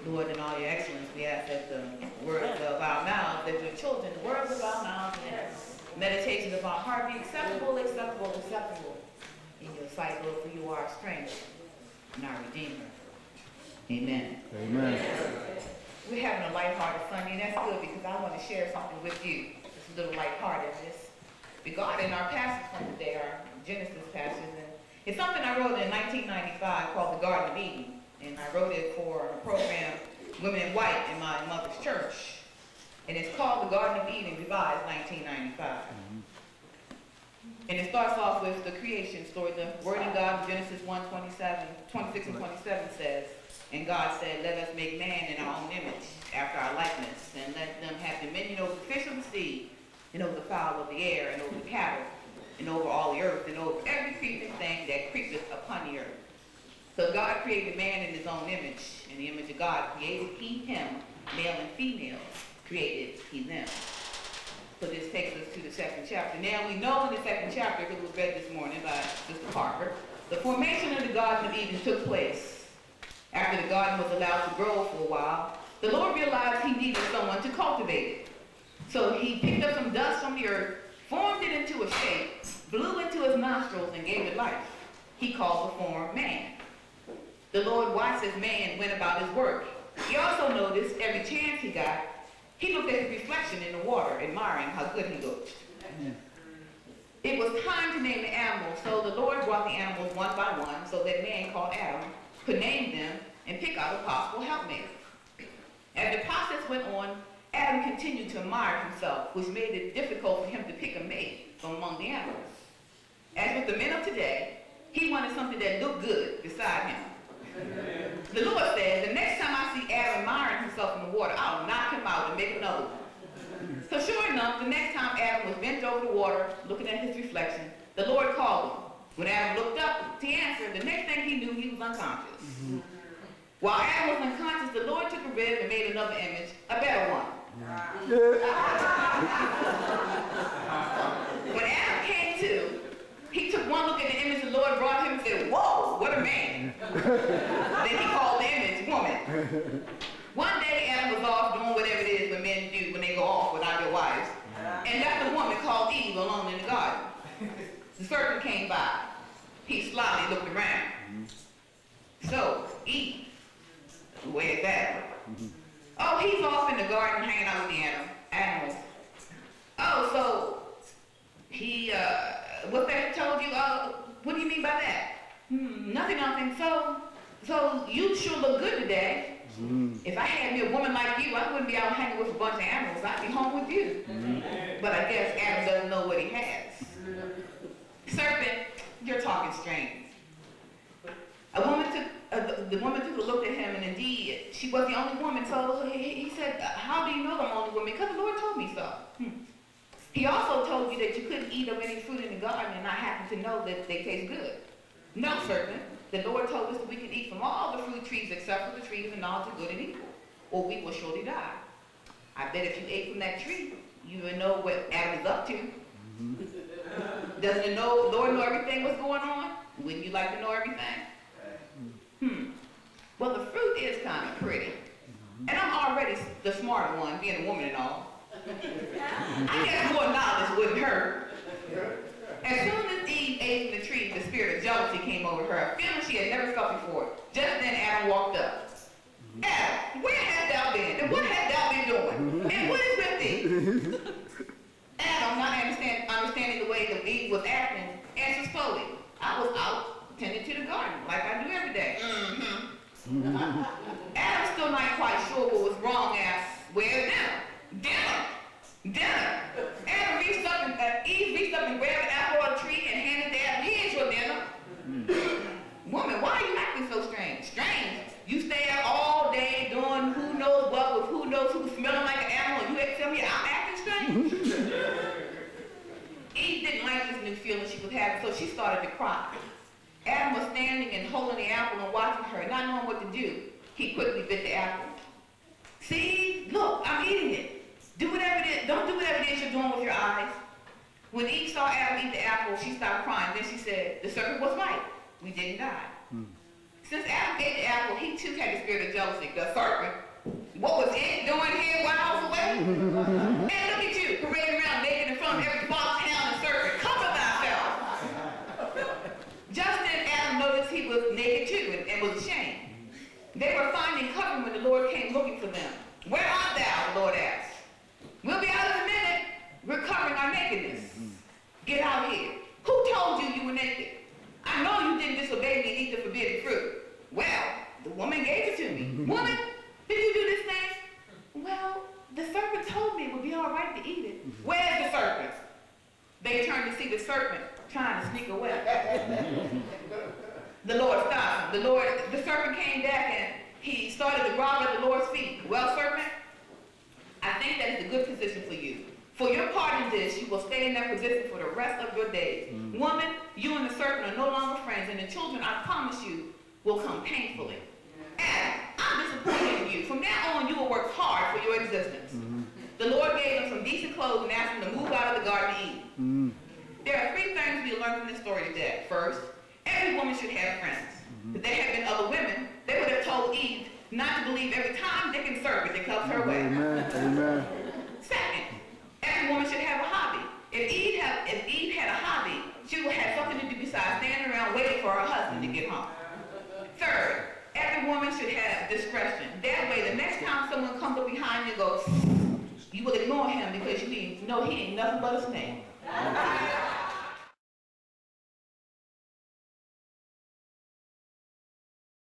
Lord, in all your excellence, we ask that the words of our mouths, that your children, the words of our mouths, and meditations of our heart be acceptable, acceptable, acceptable in your sight, Lord, for you are our strength and our Redeemer. Amen. Amen. We're having a lighthearted Sunday, and that's good because I want to share something with you. It's a little lightheartedness regarding our passage from today, our Genesis passage. And it's something I wrote in 1995 called The Garden of Eden. And I wrote it for a program, Women in White, in my mother's church. And it's called The Garden of Eden, revised 1995. And it starts off with the creation story. The word of God in Genesis 1:26 and 27 says, and God said, let us make man in our own image, after our likeness, and let them have dominion over the fish of the sea, and over the fowl of the air, and over the cattle, and over all the earth, and over every creeping thing that creepeth upon the earth. So God created man in his own image. In the image of God created he him, male and female created he them. So this takes us to the second chapter. Now we know in the second chapter, because it was read this morning by Sister Parker, the formation of the Garden of Eden took place. After the garden was allowed to grow for a while, the Lord realized he needed someone to cultivate it. So he picked up some dust from the earth, formed it into a shape, blew into his nostrils, and gave it life. He called the form man. The Lord watched as man went about his work. He also noticed every chance he got, he looked at his reflection in the water, admiring how good he looked. It was time to name the animals, so the Lord brought the animals one by one, so that man called Adam could name them and pick out a possible helpmate. As the process went on, Adam continued to admire himself, which made it difficult for him to pick a mate from among the animals. As with the men of today, he wanted something that looked good beside him. The Lord said, the next time I see Adam admiring himself in the water, I'll knock him out and make another one. So sure enough, the next time Adam was bent over the water, looking at his reflection, the Lord called him. When Adam looked up to answer, the next thing he knew, he was unconscious. While Adam was unconscious, the Lord took a rib and made another image, a better one. When Adam came to, he took one look at the image the Lord brought him and said, whoa, what a man. Then he called the image woman. One day, Adam was off doing whatever it is when men do when they go off without their wives, and left a woman called Eve alone in the garden. The serpent came by. He slyly looked around. So, Eve, where's Adam? Oh, he's off in the garden hanging out with the animals. Oh, so he, what they told you, what do you mean by that? Nothing. So you sure look good today. If I had me a woman like you, I wouldn't be out hanging with a bunch of animals. I'd be home with you. But I guess Adam doesn't know what he has. Serpent, you're talking strange. The woman took a look at him, and indeed, she was the only woman. So he said, how do you know I'm the only woman? Because the Lord told me so. He also told you that you couldn't eat of any fruit in the garden, and I happen to know that they taste good. No, serpent. The Lord told us that we can eat from all the fruit trees except for the trees of knowledge of good and evil, or we will surely die. I bet if you ate from that tree, you would know what Adam is up to. Doesn't the Lord know everything what's going on? Wouldn't you like to know everything? Well, the fruit is kind of pretty. And I'm already the smarter one, being a woman and all. I guess more knowledge wouldn't hurt. As soon as Eve ate from the tree, the spirit of jealousy came over her, a feeling she had never felt before. Just then Adam walked up. Adam, where hast thou been? And what hast thou been doing? And what is with thee? Adam, not understanding the way that Eve was acting, answered slowly. I was out tending to the garden, like I do every day. Adam, still not quite sure what was wrong, asked, where's dinner? Dinner! Adam reached up and Eve reached up and grabbed an apple on a tree and handed to Adam, here's your dinner. Woman, why are you acting so strange? Strange? You stay out all day doing who knows what with who knows who, smelling like an animal, and you tell me I'm acting strange? Eve didn't like this new feeling she was having, so she started to cry. Adam was standing and holding the apple and watching her, not knowing what to do. He quickly bit the apple. See? Look, I'm eating it. Do whatever it is. Don't do whatever it is you're doing with your eyes. When Eve saw Adam eat the apple, she stopped crying. Then she said, the serpent was right. We didn't die. Since Adam ate the apple, he too had the spirit of jealousy. The serpent, the Lord came looking for them. Where art thou? The Lord asked. We'll be out in a minute. We're covering our nakedness. Get out here. Who told you you were naked? I know you didn't disobey me and eat the forbidden fruit. Well, the woman gave it to me. Woman, did you do this thing? Well, the serpent told me it would be all right to eat it. Where's the serpent? They turned to see the serpent trying to sneak away. The Lord stopped him. The serpent came back and he started to grovel at the Lord's feet. Well, serpent, I think that is a good position for you. For your part in this, you will stay in that position for the rest of your days. Woman, you and the serpent are no longer friends, and the children, I promise you, will come painfully. Adam, I'm disappointed in you. From now on, you will work hard for your existence. The Lord gave him some decent clothes and asked him to move out of the garden to eat. There are 3 things we learn from this story today. First, every woman should have friends. If there had been other women, they would have told Eve not to believe every time Dick and serpent that comes her way. Amen. Second, every woman should have a hobby. If Eve had a hobby, she would have something to do besides standing around waiting for her husband to get home. Third, every woman should have discretion. That way, the next time someone comes up behind you and goes, you will ignore him because you know he ain't nothing but a snake.